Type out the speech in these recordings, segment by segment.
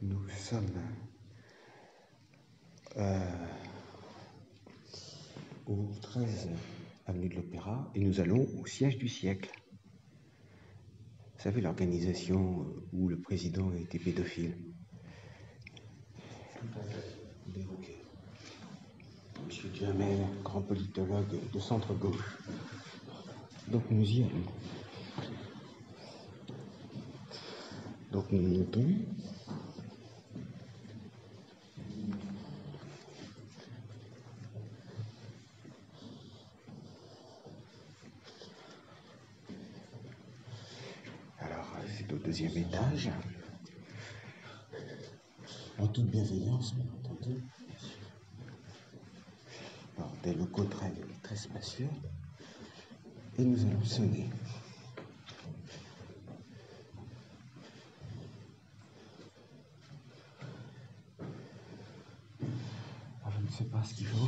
Nous sommes au 13 avenue de l'Opéra et nous allons au siège du siècle. Vous savez, l'organisation où le président était pédophile. Monsieur Duhamel, grand politologue de centre-gauche. Donc nous y allons. Donc nous montons. Alors c'est au deuxième étage. En toute bienveillance, bien entendu. Alors, des locaux très spacieux. Et nous allons sonner. Alors, je ne sais pas ce qu'il faut.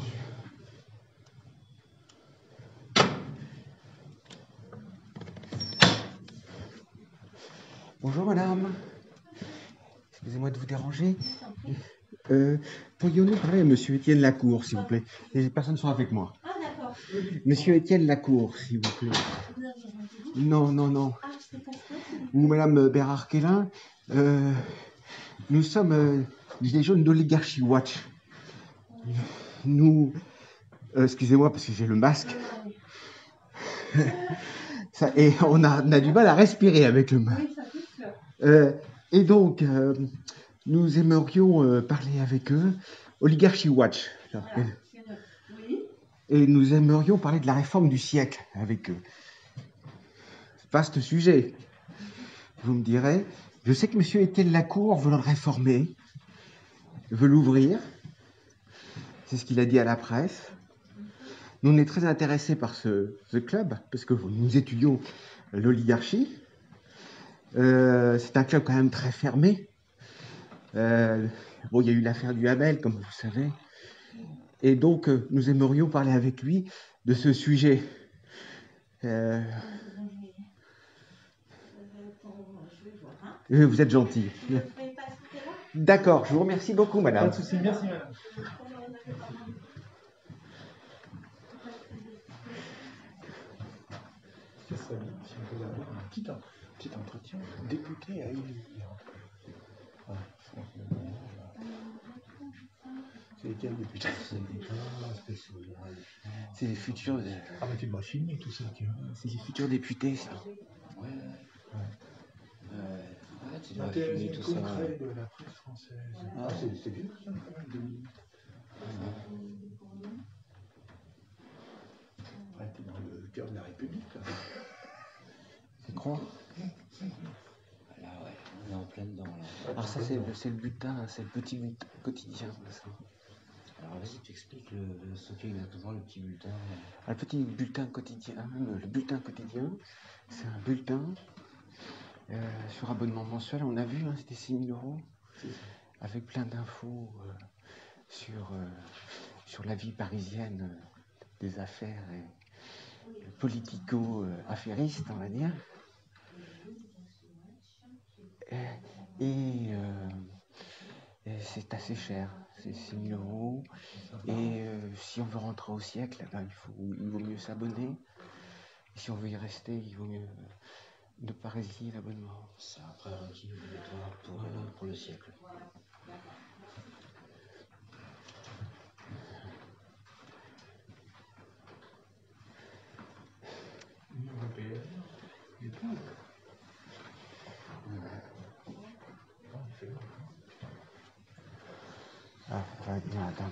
Bonjour madame. Excusez-moi de vous déranger. Pourrions-nous parler à monsieur Étienne Lacour, s'il vous plaît? Les personnes sont avec moi. Ah d'accord. Monsieur Étienne Lacour, s'il vous plaît. Vous avez rendez-vous? Non. Ah, je sais pas ça. Ou madame Bérard-Quélin. Nous sommes des jeunes d'Oligarchy Watch. Nous... excusez-moi parce que j'ai le masque. Ça, et on a du mal à respirer avec le masque. Oui, ça c'est sûr. Et donc, nous aimerions parler avec eux. Oligarchy Watch. Voilà. Oui. Et nous aimerions parler de la réforme du siècle avec eux. Vaste sujet, vous me direz. Je sais que M. Étienne Lacour veut le réformer, veut l'ouvrir. C'est ce qu'il a dit à la presse. Nous, on est très intéressés par ce club, parce que nous étudions l'oligarchie. C'est un club quand même très fermé. Bon, il y a eu l'affaire du Hamel, comme vous savez. Et donc, nous aimerions parler avec lui de ce sujet. Vous êtes gentil. D'accord, je vous remercie beaucoup, madame. Pas de souci, merci, madame. Ce serait bien si on pouvait avoir un petit entretien député à élire. Ah, c'est lesquels députés? C'est les futurs... Ah, mais tu dois chiner tout ça, tu vois. C'est les futurs députés, ça. Ouais. Tu dois filmer tout ça. Concret de la presse française. Ah, c'est bien ça, 2 minutes. Ouais, t'es dans le cœur de la République, là. Tu crois? Là, ouais, on est en plein dedans, là. Alors ça, c'est le bulletin, c'est le petit bulletin quotidien. Ça. Alors, vas-y, tu expliques ce qu'est exactement le petit bulletin. Le petit bulletin quotidien, le bulletin quotidien, c'est un bulletin sur abonnement mensuel. On a vu, hein, c'était 6 000 €, avec plein d'infos sur la vie parisienne, des affaires et politico-affairistes, on va dire. Et c'est assez cher, c'est 6 000 €. Et si on veut rentrer au siècle, ben, il vaut mieux s'abonner. Et si on veut y rester, il vaut mieux ne pas résilier l'abonnement. C'est un prérequis obligatoire pour le siècle. L'Union européenne, les pauvres. Ah, ça va être bien, attends.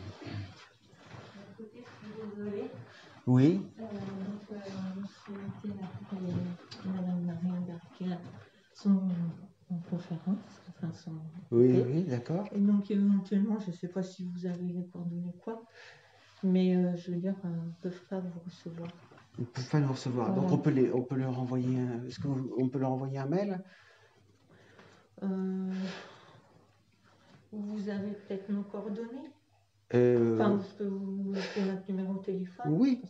Écoutez, je suis désolée. Oui. Monsieur Étienne et Madame Marine Berquin sont en conférence. Enfin, sont Oui, d'accord. Et donc, éventuellement, je ne sais pas si vous avez les coordonnées ou quoi, mais je veux dire, ils ne peuvent pas vous recevoir. Ils ne peuvent pas le recevoir. Donc on peut leur envoyer est-ce qu'on peut leur envoyer un mail? Vous avez peut-être nos coordonnées? Enfin, je peux vous laisser notre numéro de téléphone. Oui,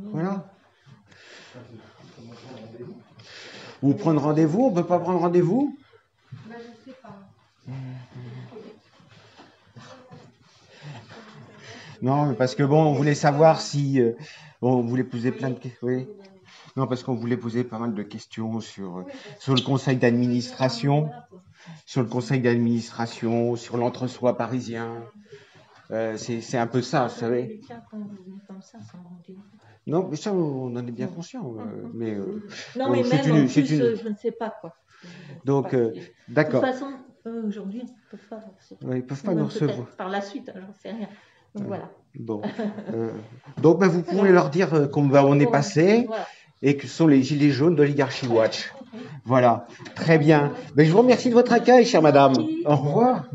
voilà. Vous prendre rendez-vous? On ne peut pas prendre rendez-vous? Je ne sais pas. Non, mais parce que bon, on voulait savoir si bon, on voulait poser plein de questions. Oui. Non, parce qu'on voulait poser pas mal de questions sur le conseil d'administration, sur l'entre-soi parisien. C'est un peu ça, vous savez. Quand vous venez comme ça, sans rendez-vous. Non, mais ça, on en est bien conscient. Mais Non, bon, mais c'est même en c'est plus, je ne sais pas quoi. Je sais Donc, pas. De d'accord. toute façon, aujourd'hui, on ne peut pas recevoir. Ouais, ils peuvent pas Ou nous même peut-être recevoir. par la suite, hein, j'en sais rien. Donc voilà. Bon. Donc, ben, vous pouvez leur dire on est Bon, passé voilà. et que ce sont les gilets jaunes d'Oligarchy Watch. Voilà. Très bien. Ben, je vous remercie de votre accueil, chère madame. Au revoir.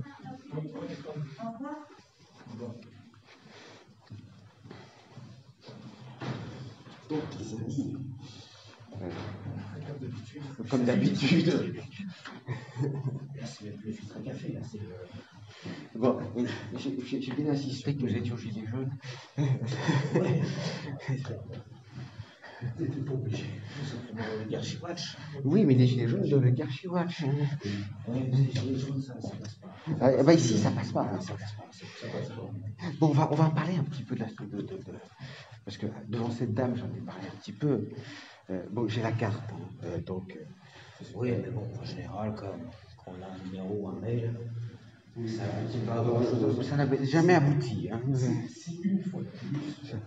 Donc, les amis, comme d'habitude. Là, c'est le filtre à café, là, c'est le... Bon, oui, j'ai bien insisté que vous étiez gilets jaunes. T'étais pas obligé. Simplement le Garchi Watch. Oui, mais les gilets jaunes de l'Oligarchy Watch. Oui, les gilets jaunes, ça passe pas. Ah, bah ici, ça passe pas. Ça passe pas, ça passe pas. Bon, on va en parler un petit peu parce que devant cette dame, j'en ai parlé un petit peu. Bon, j'ai la carte, hein, donc. Oui, mais bon, en général, quand on a un numéro, un mail, ça aboutit pas à grand chose. Ça n'a jamais abouti. Hein. C'est une fois de plus. C'est un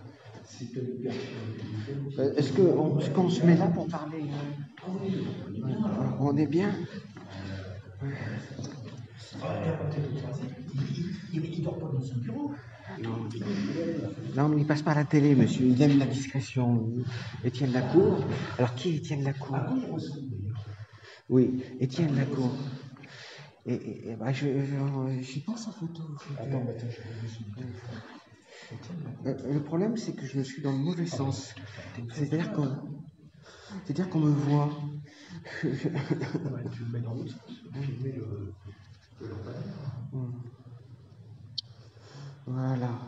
Est-ce qu'on se met là pour parler On est bien. Il dort pas dans son bureau. Non. Non, mais il passe pas à la télé, monsieur. Il aime la discrétion. Étienne Lacour. Alors, qui est Étienne Lacour? Oui, Étienne Lacour. Et bah, je n'ai pas sa photo. Le problème, c'est que je suis dans le mauvais sens. C'est-à-dire qu'on me voit. Tu le mets dans l'autre sens. Filmer le Voilà.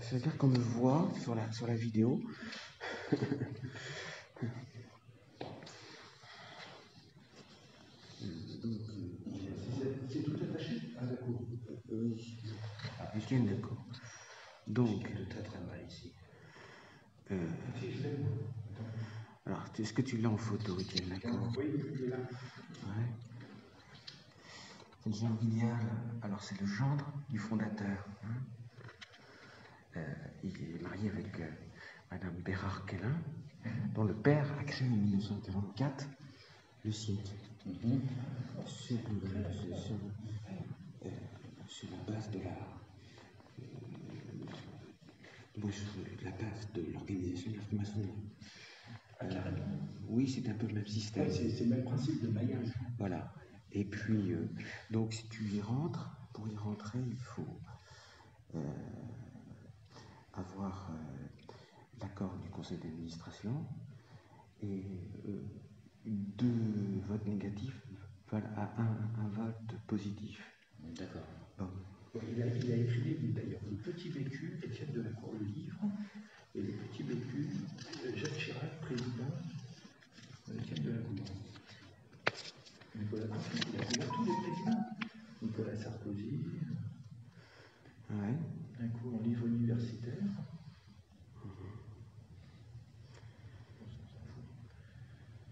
C'est-à-dire qu'on me voit sur la vidéo. C'est tout attaché à la cour. Oui. Étienne Lacour. Donc. Très très mal ici. Alors, est-ce que tu l'as en photo, Étienne Lacour? Oui, il est là. Ouais. C'est Jean Guignard. Alors, c'est le gendre du fondateur. Hein. Il est marié avec Madame Bérard-Kellin, dont le père a créé en 1944 le siècle. Sur la base de l'organisation de la franc-maçonnerie. Oui, c'est un peu le même système. Ouais, c'est le même principe de maillage. Voilà. Et puis, donc, si tu y rentres, pour y rentrer, il faut avoir l'accord du conseil d'administration et 2 votes négatifs valent à un vote positif. D'accord. Bon. Il a écrit d'ailleurs le petit vécu, Étienne Delacour, le livre, et le petit vécu, Jacques Chirac, président, Étienne Delacour. Nicolas Sarkozy, il a couvert tous les présidents. Nicolas Sarkozy, Ouais. un cours en livre universitaire.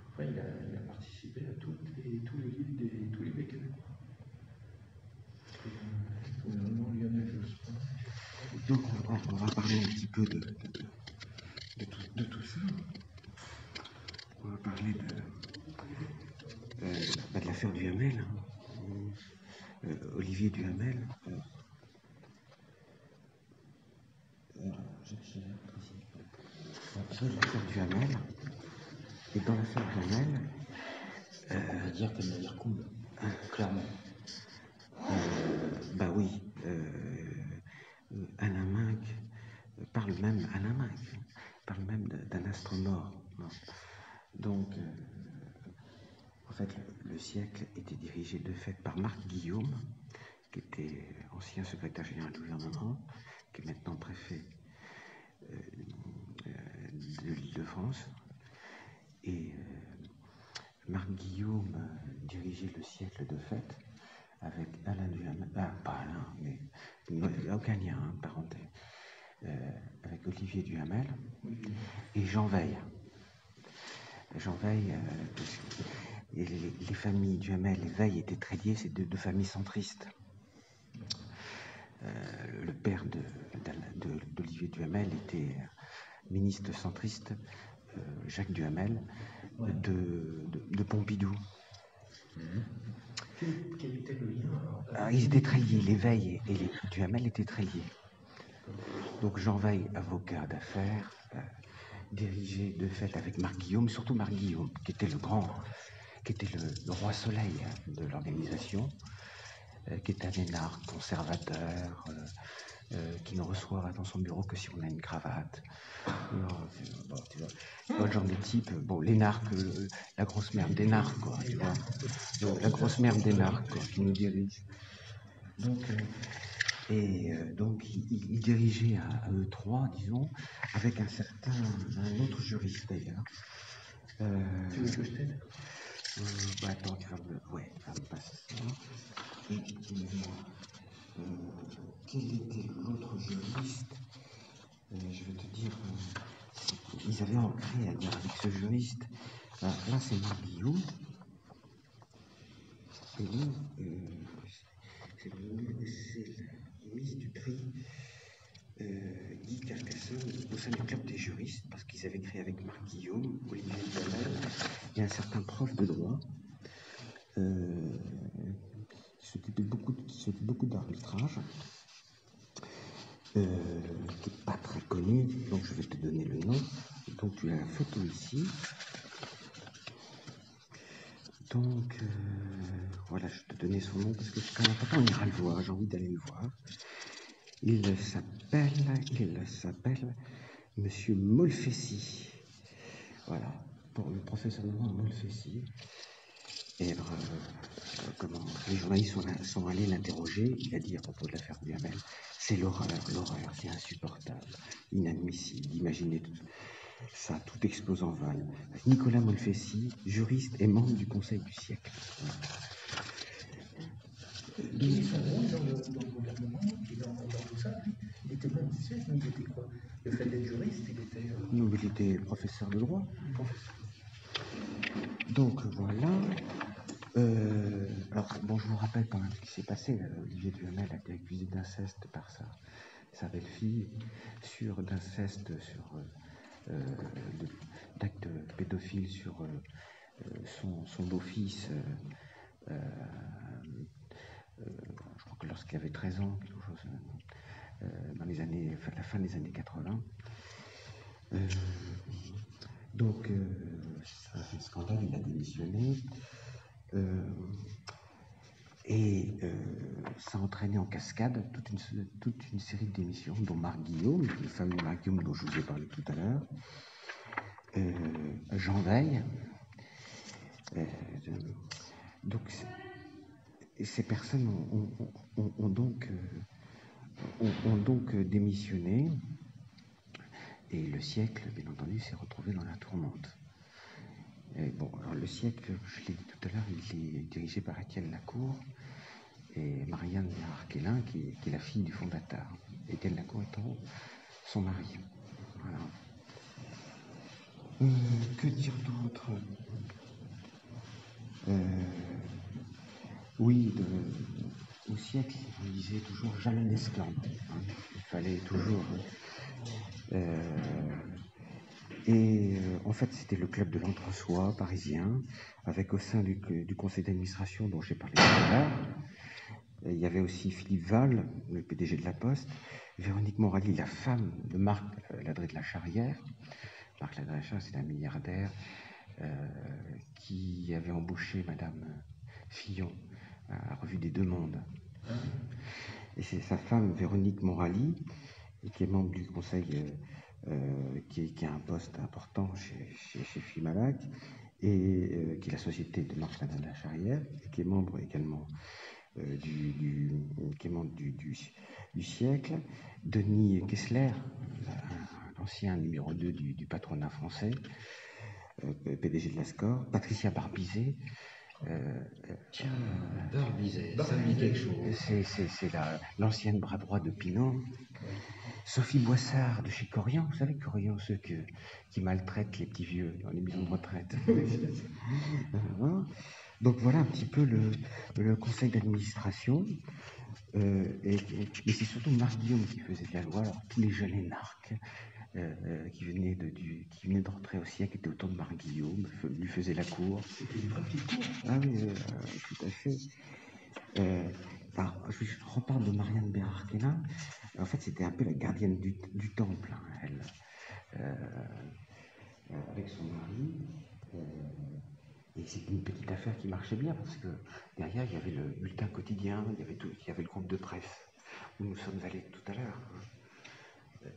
Enfin, il a participé à tous les livres tous les vécus. Gouvernement Lionel Jospin. Donc, on va parler un petit peu de tout ça. On va parler de l'affaire Duhamel. Hein. Olivier Duhamel. L'affaire Duhamel. Et dans l'affaire Duhamel. On va dire que le navire coule, clairement. Bah oui. Alain Minc parle même d'un astre mort. Donc, en fait, le siècle était dirigé de fait par Marc Guillaume, qui était ancien secrétaire général du gouvernement, qui est maintenant préfet de l'Île-de-France. Et Marc Guillaume dirigeait le siècle de fait avec Alain Duhamel, pas Alain, mais il n'y a aucun lien, hein, parenté, avec Olivier Duhamel et Jean Veil. Jean Veil, et les familles Duhamel et Veil étaient très liées, c'est deux familles centristes. Le père d'Olivier Duhamel était ministre centriste, Jacques Duhamel, de Pompidou. Quel était le lien? Ils étaient très liés, les Veil et les Duhamel étaient très liés. Donc Jean Veil, avocat d'affaires, dirigé de fait avec Marc Guillaume, surtout Marc Guillaume, qui était le roi soleil de l'organisation, qui est un énarque conservateur, qui ne reçoit dans son bureau que si on a une cravate. Tu vois le genre de type, l'énarque, la grosse merde d'énarque, quoi, tu vois. Donc, la grosse merde d'énarque, quoi, qui nous dirige. Donc, il dirigeait à eux trois, disons, avec un autre juriste d'ailleurs. Tu veux que je t'aide? Attends, tu vas me passer ça. Quel était l'autre juriste? Je vais te dire, ils avaient ancré à dire avec ce juriste. Là, c'est Marc Guillaume. Et là, c'est la mise du prix Guy Carcassonne au sein du club des juristes, parce qu'ils avaient créé avec Marc Guillaume, Olivier Duhamel et un certain prof de droit qui s'occupait beaucoup d'arbitrage, qui n'est pas très connu, donc je vais te donner le nom. Donc tu as la photo ici. Donc voilà, je te donnais son nom parce que c'est quand même important, on ira le voir, j'ai envie d'aller le voir. Il s'appelle Monsieur Molfessy. Voilà, pour le professeur de droit Molfessy. Et les journalistes sont allés l'interroger. Il a dit à propos de l'affaire Duhamel, c'est l'horreur, c'est insupportable, inadmissible d'imaginer ça, tout explose en vol. Nicolas Molfessy, juriste et membre du Conseil du siècle. Quel est son rôle dans le gouvernement et dans tout ça? Il était membre du siècle, mais il était quoi? Le fait d'être juriste, il était... Non, il était professeur de droit. Donc voilà. Alors, je vous rappelle quand même ce qui s'est passé. Olivier Duhamel a été accusé d'inceste par sa belle-fille, d'inceste, d'actes pédophiles sur son beau-fils, je crois que lorsqu'il avait 13 ans, quelque chose, dans la fin des années 80. Donc, ça a fait scandale, il a démissionné. Ça a entraîné en cascade toute une série de démissions, dont Marc Guillaume, le fameux Marc Guillaume dont je vous ai parlé tout à l'heure, Jean Veil. Donc, ces personnes ont donc démissionné, et le siècle, bien entendu, s'est retrouvé dans la tourmente. Alors le siècle, je l'ai dit tout à l'heure, il est dirigé par Étienne Lacour et Marianne Arquelin, qui est la fille du fondateur. Étienne Lacour étant son mari. Voilà. Que dire d'autre? Au siècle, on disait toujours jalonnesclant. Il fallait toujours... en fait, c'était le club de l'entre-soi parisien, avec au sein du conseil d'administration dont j'ai parlé tout à l'heure. Il y avait aussi Philippe Val, le PDG de la Poste, Véronique Morali, la femme de Marc Ladré de la Charrière. Marc Ladré de la Charrière, c'est un milliardaire qui avait embauché Madame Fillon à la Revue des Deux Mondes. Et c'est sa femme, Véronique Morali, qui est membre du conseil, qui a un poste important chez Fimalac, et qui est la société de Marc Ladré de la Charrière, et qui est membre également du siècle. Denis Kessler, l'ancien numéro 2 du patronat français, PDG de la SCOR. Patricia Barbizet, Tiens, Barbizet, ça me dit quelque chose. C'est l'ancienne bras droit de Pinot. Sophie Boissard de chez Corian, vous savez Corian, ceux qui maltraitent les petits vieux dans les maisons de retraite. Donc voilà un petit peu le conseil d'administration. Mais c'est surtout Marc Guillaume qui faisait la loi. Alors tous les jeunes énarques qui venaient de rentrer au siècle étaient autour de Marc Guillaume, lui faisaient la cour. C'était une vraie petite cour. Ah oui, tout à fait. Alors, je reparle de Marianne Bérard-Quénin. En fait, c'était un peu la gardienne du temple, hein, elle, avec son mari. Et c'était une petite affaire qui marchait bien parce que derrière, il y avait le bulletin quotidien, il y avait le groupe de presse où nous sommes allés tout à l'heure.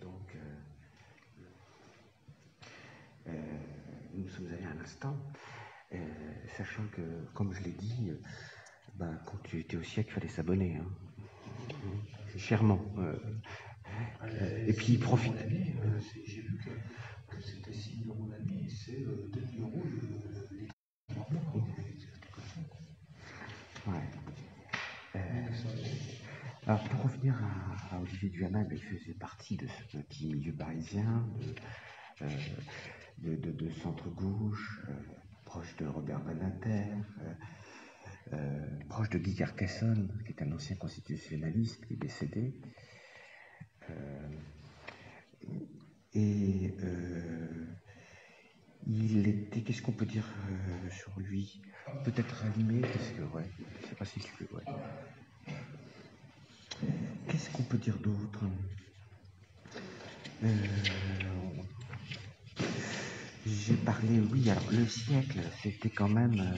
Donc, nous sommes allés un instant, sachant que, comme je l'ai dit, quand tu étais au siècle, il fallait s'abonner. Hein. Chèrement. Et puis, il profite. J'ai vu que c'était 6 € l'année, c'est 2 € les 3 mois. Ouais. Alors, pour revenir à Olivier Duhamel, il faisait partie de ce petit milieu parisien, de centre-gauche, proche de Robert Badinter, proche de Guy Carcassonne, qui est un ancien constitutionnaliste qui est décédé. Il était, qu'est-ce qu'on peut dire sur lui? Peut-être animé, parce que, ouais, je sais pas si je peux, ouais. Qu'est-ce qu'on peut dire d'autre? J'ai parlé, oui, alors le siècle, c'était quand même,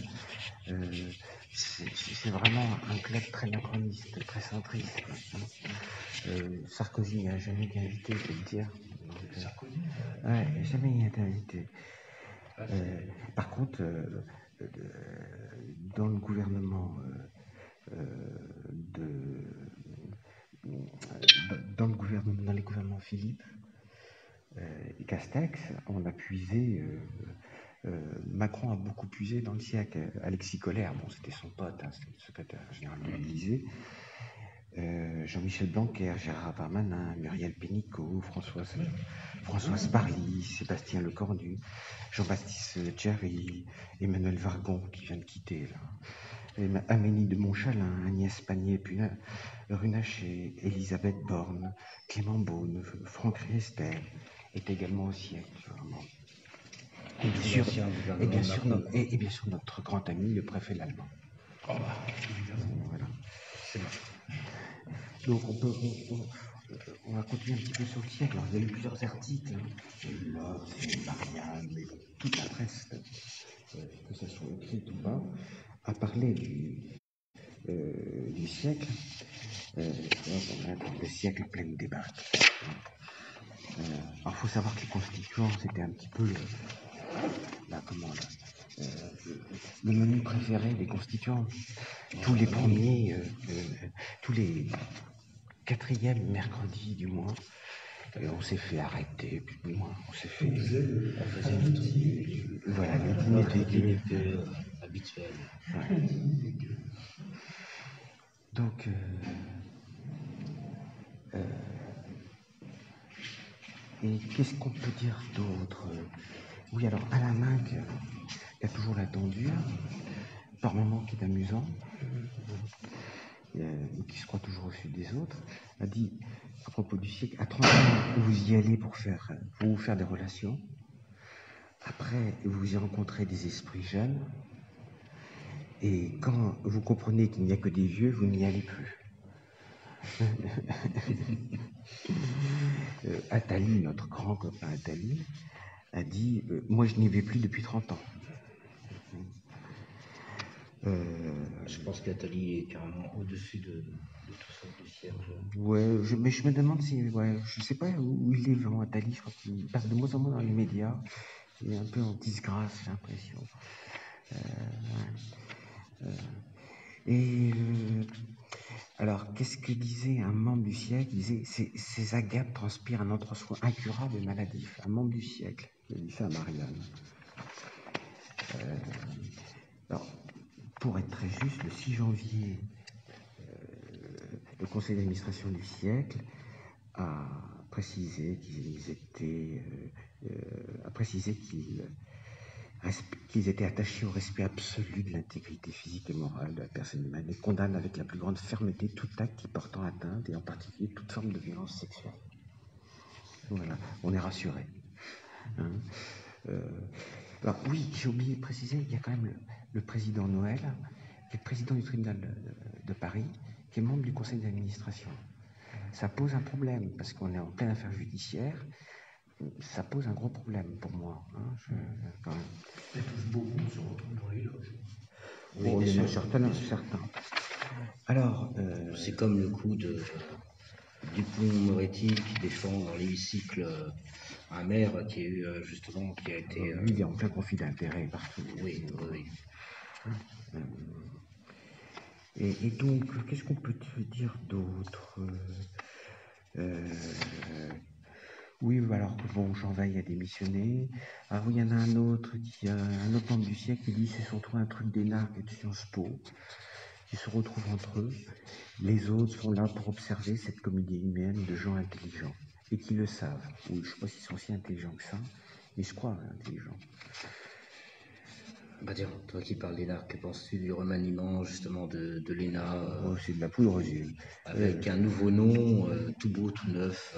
c'est vraiment un club très macroniste, très centriste. Sarkozy n'a jamais été invité, je vais le dire. Sarkozy? Ouais, jamais été invité. Par contre, dans le gouvernement dans les gouvernements Philippe et Castex, on a puisé. Macron a beaucoup puisé dans le siècle. Alexis Colère, bon, c'était son pote, hein, c'était le secrétaire général de l'Élysée. Jean-Michel Blanquer, Gérard Darmanin, Muriel Pénicaud, Françoise Parly, Sébastien Lecornu, Jean-Baptiste Djery, Emmanuel Vargon qui vient de quitter là, Amélie de Montchalin, Agnès Pannier-Runacher, Elisabeth Borne, Clément Beaune, Franck Riester est également au siècle. Vraiment. Et bien sûr notre grand ami, le préfet l'Allemand. Oh bah, évidemment. Voilà. C'est bon. Donc on va continuer un petit peu sur le siècle. Alors, il y a eu plusieurs articles, L'Obs, Marianne, mais bon, toute la presse, que ce soit écrit ou pas, a parlé du siècle. On a le siècle plein de débats. Alors, il faut savoir que les constituants, c'était un petit peu le menu préféré des constituants. Tous les premiers, tous les 4e mercredis du mois, on s'est fait arrêter, plus ou moins. On faisait le dîner. Voilà, le dîner habituel. Ouais. Donc, et qu'est-ce qu'on peut dire d'autre? Oui, alors Alain Minc, qui a toujours la tendue, par moments qui est amusant, qui se croit toujours au-dessus des autres, a dit, à propos du siècle, à 30 ans, vous y allez pour vous faire des relations. Après, vous y rencontrez des esprits jeunes. Et quand vous comprenez qu'il n'y a que des vieux, vous n'y allez plus. Attali, notre grand copain Attali, a dit moi je n'y vais plus depuis 30 ans. Je pense qu'Atali est carrément au-dessus de tout ça du siècle. Ouais, mais je me demande si, je sais pas où il est vraiment Attali. Je crois qu'il passe de moins en moins dans les médias. Il est un peu en disgrâce, j'ai l'impression. Alors, qu'est-ce que disait un membre du siècle? Il disait ces agapes transpirent un entre-soi incurable et maladif. Un membre du siècle, il a dit ça à Marianne. Alors, pour être très juste, le 6 janvier, le conseil d'administration du siècle a précisé qu'ils étaient attachés au respect absolu de l'intégrité physique et morale de la personne humaine et condamnent avec la plus grande fermeté tout acte qui portant atteinte et en particulier toute forme de violence sexuelle. Voilà, on est rassuré. Hein. Alors oui, j'ai oublié de préciser, il y a quand même le président Noël, qui est le président du tribunal de Paris, qui est membre du conseil d'administration. Ça pose un problème, parce qu'on est en pleine affaire judiciaire, ça pose un gros problème pour moi. Hein, quand même. Et tous beau monde se retrouvent dans les loges. Oui, Oh, bien il y en a sûr. certains. Alors, C'est comme le coup de Dupond-Moretti qui défend dans l'hémicycle un maire qui a eu justement qui a été. lui, il est en plein conflit d'intérêts partout. Oui, oui. Et donc, qu'est-ce qu'on peut te dire d'autre? Oui, alors bon, Jean Veil a démissionné. Alors il y en a un autre membre du siècle qui dit c'est surtout un truc d'énarques et de Sciences Po qui se retrouvent entre eux. Les autres sont là pour observer cette comédie humaine de gens intelligents et qui le savent. Oui, je ne sais pas s'ils sont si intelligents que ça, mais je crois intelligents. Bah tiens, toi qui parles d'ENA, que penses-tu du remaniement justement de l'ENA Oh, c'est de la poudre aux yeux. avec un nouveau nom, tout beau, tout neuf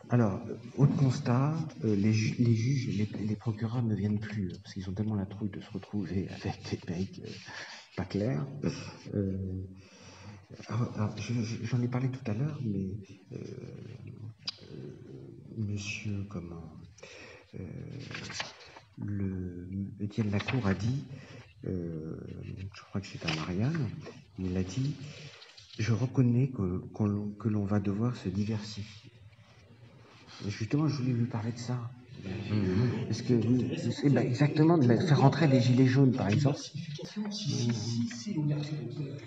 Alors, autre constat, les juges, les procureurs ne viennent plus, parce qu'ils ont tellement la trouille de se retrouver avec des mecs pas clairs. Alors, j'en ai parlé tout à l'heure, mais monsieur, Étienne Lacour a dit, je crois que c'est à Marianne, il a dit, je reconnais que l'on va devoir se diversifier. Et justement, je voulais lui parler de ça. Parce que, exactement, de faire rentrer les gilets jaunes, par exemple. Si l'ouverture est ouverte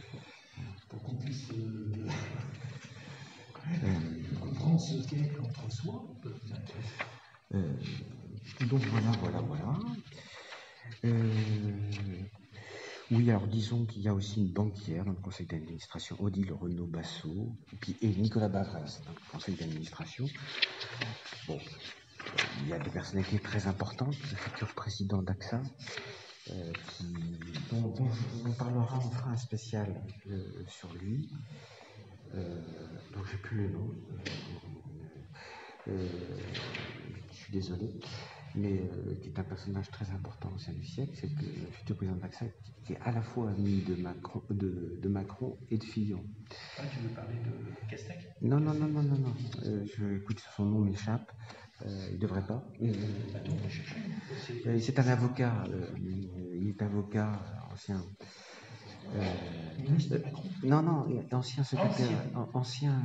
pour qu'on puisse comprendre ce qu'est l'entre-soi, peut vous intéresser. Donc voilà. Oui, alors disons qu'il y a aussi une banquière dans le conseil d'administration, Odile Renaud-Bassot, et Nicolas Bavresse dans le conseil d'administration. Bon, il y a des personnalités très importantes, le futur président d'AXA, dont on parlera, on fera un spécial sur lui, dont j'ai plus le nom. Je suis désolé, mais qui est un personnage très important au sein du siècle, c'est que le futur président d'AXA qui est à la fois ami de Macron et de Fillon. Ah, tu veux parler de Castex? Non. Écoute, son nom m'échappe. Il ne devrait pas. Attends, on va chercher. C'est un avocat. Il est avocat ancien. Ancien secrétaire, ancien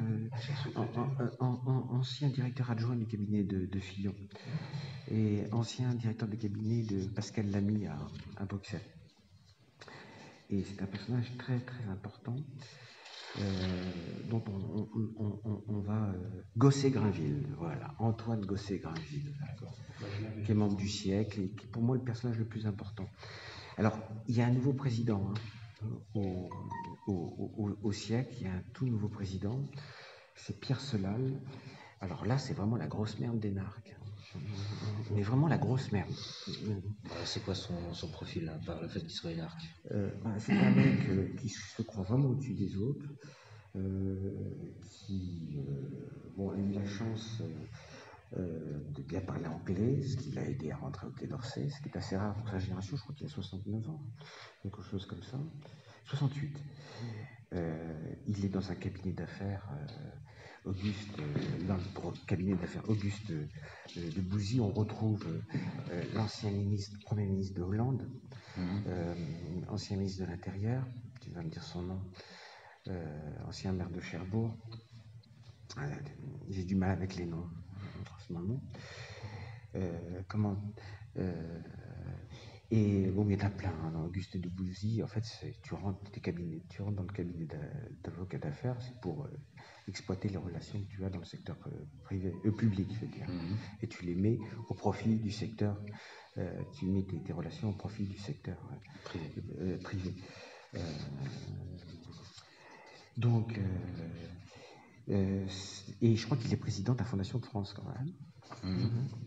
directeur adjoint du cabinet de Fillon et ancien directeur de cabinet de Pascal Lamy à Bruxelles. Et c'est un personnage très très important dont on va Gosset-Grainville, voilà, Antoine Gosset-Grainville, qui est membre du siècle et qui est pour moi le personnage le plus important. Alors, il y a un nouveau président au siècle, il y a un tout nouveau président, c'est Pierre Selal. Alors là, c'est vraiment la grosse merde d'énarques. Mais vraiment la grosse merde. C'est quoi son profil, à part le fait qu'il soit énarque? C'est un mec qui se croit vraiment au-dessus des autres, qui a eu la chance de bien parler anglais, ce qui l'a aidé à rentrer au Quai d'Orsay, ce qui est assez rare pour sa génération, je crois qu'il a 69 ans, quelque chose comme ça. 68. Il est dans un cabinet d'affaires dans le cabinet d'affaires Auguste de Bouzy, on retrouve l'ancien premier ministre de Hollande, ancien ministre de l'Intérieur, tu vas me dire son nom, ancien maire de Cherbourg. J'ai du mal avec les noms en ce moment. Et bon, il y en a plein. Hein. Dans Auguste de Bouzy, en fait, tu rentres dans le cabinet d'avocat d'affaires, c'est pour exploiter les relations que tu as dans le secteur public, je veux dire. Et tu les mets au profit du secteur, tu mets tes relations au profit du secteur privé. Donc, et je crois qu'il est président de la Fondation de France quand même.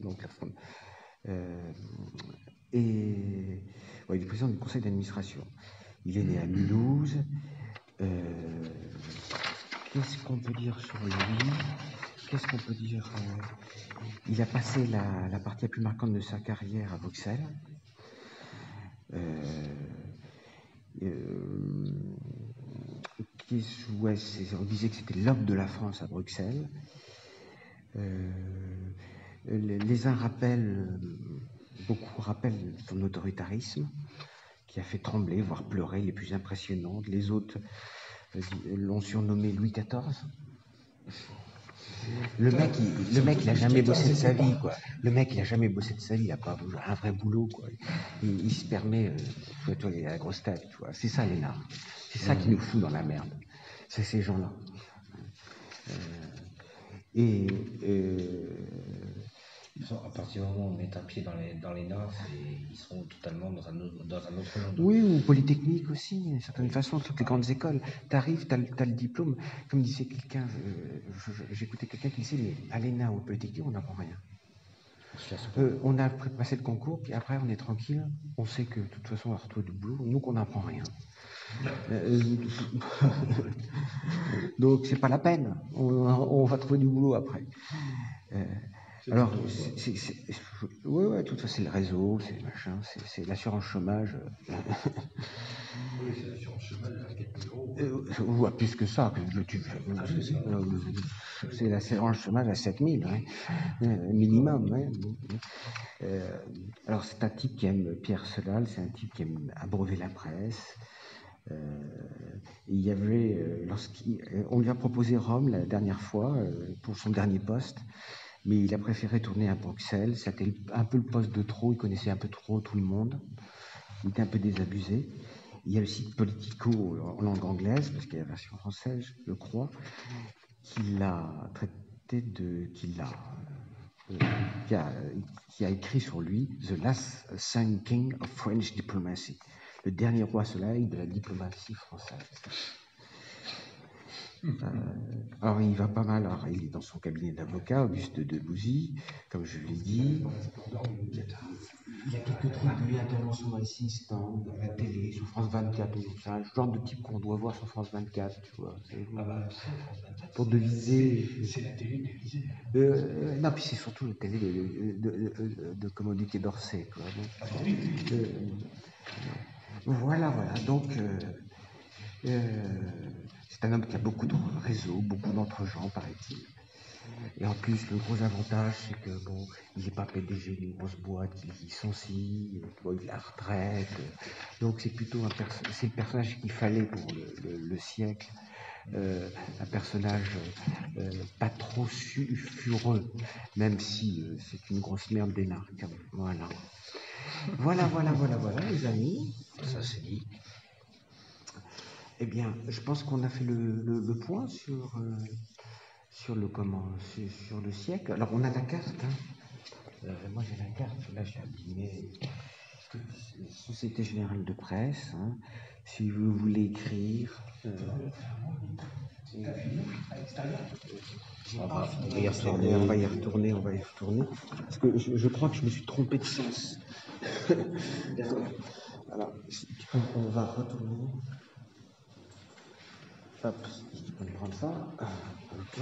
Donc, et ouais, il est président du conseil d'administration. Il est né à Mulhouse. Qu'est-ce qu'on peut dire sur lui? Qu'est-ce qu'on peut dire? Il a passé la partie la plus marquante de sa carrière à Bruxelles. On disait que c'était l'homme de la France à Bruxelles. Les uns beaucoup rappellent son autoritarisme, qui a fait trembler, voire pleurer les plus impressionnantes. Les autres l'ont surnommé Louis XIV. Le mec, il a jamais bossé de sa vie, quoi. Le mec, il a jamais bossé de sa vie, il a pas un vrai boulot, quoi. Il se permet, toi, il a la grosse tête, tu vois. C'est ça, les nards. C'est ça qui nous fout dans la merde. C'est ces gens-là. À partir du moment où on met un pied dans les nards, ils seront totalement dans un autre monde. Oui, ou Polytechnique aussi, d'une certaine façon, toutes les grandes écoles. Tu arrives, tu as le diplôme. Comme disait quelqu'un, j'écoutais quelqu'un qui disait, mais à l'ENA ou au Polytechnique, on n'apprend rien. On a passé le concours, puis après, on est tranquille. On sait que de toute façon, on va retrouver du boulot. Nous, qu'on n'apprend rien. Donc, c'est pas la peine. On va trouver du boulot après. Alors, ouais, tout ça, c'est le réseau, c'est machin, c'est l'assurance chômage. Oui, c'est l'assurance chômage à 4 000 €. Ouais, plus que ça. C'est l'assurance chômage à 7 000, minimum. Ouais. Alors, c'est un type qui aime Pierre Solal, c'est un type qui aime abreuver la presse. Il y avait, on lui a proposé Rome la dernière fois pour son dernier poste. Mais il a préféré tourner à Bruxelles. C'était un peu le poste de trop. Il connaissait un peu trop tout le monde. Il était un peu désabusé. Il y a le site Politico en langue anglaise, parce qu'il y a la version française, je crois, qui a écrit sur lui The Last Sun King of French Diplomacy, le dernier roi soleil de la diplomatie française. Alors il va pas mal, alors, il est dans son cabinet d'avocat, Auguste de Bouzy, comme je l'ai dit. Il y a quelques trucs de lui, intervention dans les stand, à la télé, sur France 24, c'est un genre de type qu'on doit voir sur France 24, tu vois. Pour deviser. C'est la télé télévisée. Non, puis c'est surtout la télé de commodité d'Orsay, quoi. Voilà, donc. C'est un homme qui a beaucoup de réseaux, beaucoup d'entre-gens, paraît-il. Et en plus, le gros avantage, c'est que bon, il n'est pas PDG d'une grosse boîte, il est licencié, il a la retraite. Donc c'est plutôt c'est le personnage qu'il fallait pour le siècle. Un personnage pas trop sulfureux, même si c'est une grosse merde d'énarque. Voilà, les amis. Ça c'est dit. Eh bien, je pense qu'on a fait le point sur le siècle. Alors, on a la carte. Moi, j'ai la carte. Là, j'ai abîmé. Société Générale de Presse. Si vous voulez écrire. On va y retourner. Parce que je crois que je me suis trompé de sens. Alors, on va retourner. Hop, on va prendre ça. Ok.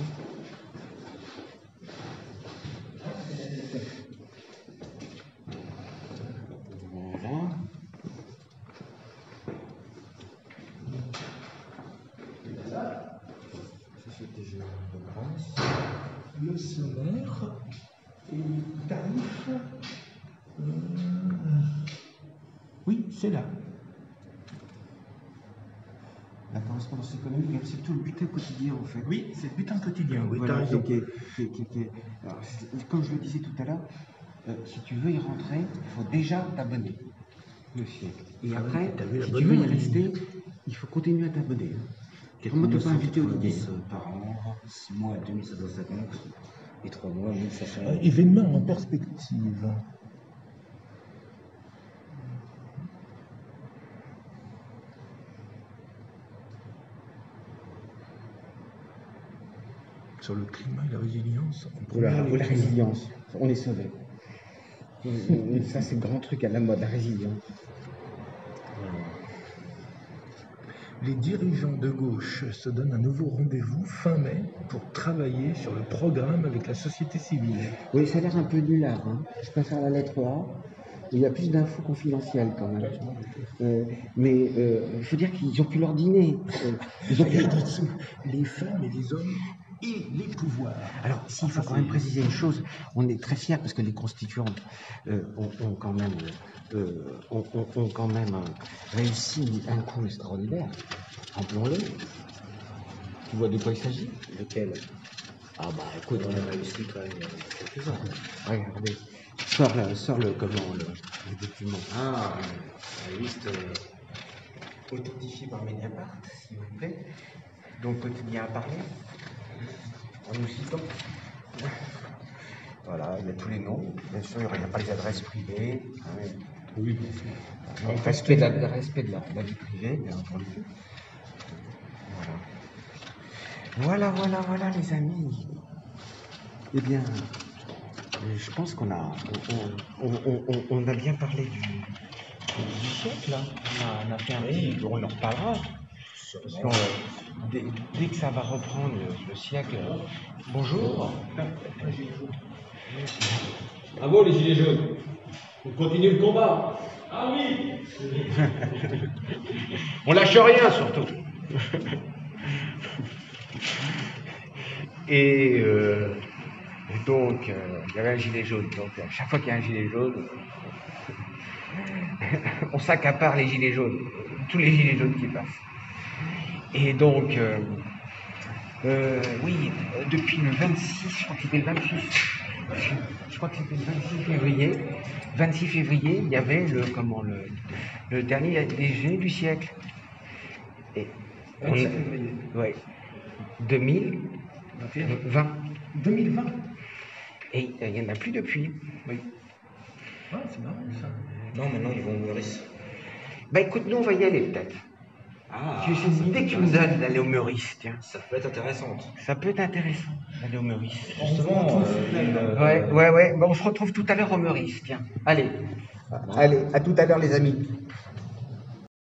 Voilà. Société Générale de Presse. Le salaire et les tarifs. Oui, c'est là. La correspondance économique, c'est tout le bulletin quotidien en fait. Oui, c'est le bulletin quotidien. Oui, voilà, t'as raison. Alors, comme je le disais tout à l'heure, si tu veux y rentrer, il faut déjà t'abonner. le siècle. Et après, t'as vu si tu l'abonnement, veux y lui. rester, il faut continuer à t'abonner. Comment t'as pas invité au dîner 10 par an, 6 mois à 2750 et 3 mois 1500. Événement en perspective. Sur le climat et la résilience. en Ou la première lecture. résilience, on est sauvé. Ça, c'est le grand truc à la mode, la résilience. Les dirigeants de gauche se donnent un nouveau rendez-vous fin mai pour travailler sur le programme avec la société civile. Oui, ça a l'air un peu nulard. Hein. Je préfère la lettre A. Il y a plus d'infos confidentielles quand même. Mais il faut dire qu'ils ont pu leur dîner. Ils ont pu... Les femmes et les hommes et les pouvoirs. Alors, s'il faut quand même préciser une chose, on est très fiers parce que les constituantes ont quand même, réussi un coup extraordinaire. Rappelons-le. Tu vois de quoi il s'agit? Lequel? Ah bah écoute, on a réussi quand même il y a quelques-uns. Regardez. Sors le document. Ah, la liste authentifiée par Mediapart, s'il vous plaît. Donc, quotidien à parler. En nous citant. Voilà, il y a tous les noms. Bien sûr, il n'y a pas les adresses privées. Oui, Donc, respect de la vie privée, bien entendu. Voilà, les amis. Eh bien, je pense qu'on a, on a bien parlé du siècle, là. On a fait un petit, on en reparlera. Parce que, dès que ça va reprendre le siècle. Bonjour. Bravo les gilets jaunes. On continue le combat. Ah oui. On lâche rien, surtout. Et donc, il y avait un gilet jaune. Donc, à chaque fois qu'il y a un gilet jaune, on s'accapare les gilets jaunes. Tous les gilets jaunes qui passent. Et donc, oui, depuis le 26, je crois que c'était le 26. Je crois que c'était le 26 février. 26 février, il y avait le dernier DG du siècle. Et 25 février. ouais. 2020. 2020. Et il n'y en a plus depuis. Oui. Ouais, c'est marrant ça. Non, maintenant ils vont au Meurice. Bah écoute, nous on va y aller peut-être. Ah, C'est une idée que tu me donnes d'aller au Meurice, tiens. ça peut être intéressant. Ça peut être intéressant d'aller au Meurice. Justement, Ouais. Bah, on se retrouve tout à l'heure au Meurice, tiens. Allez, à tout à l'heure les amis.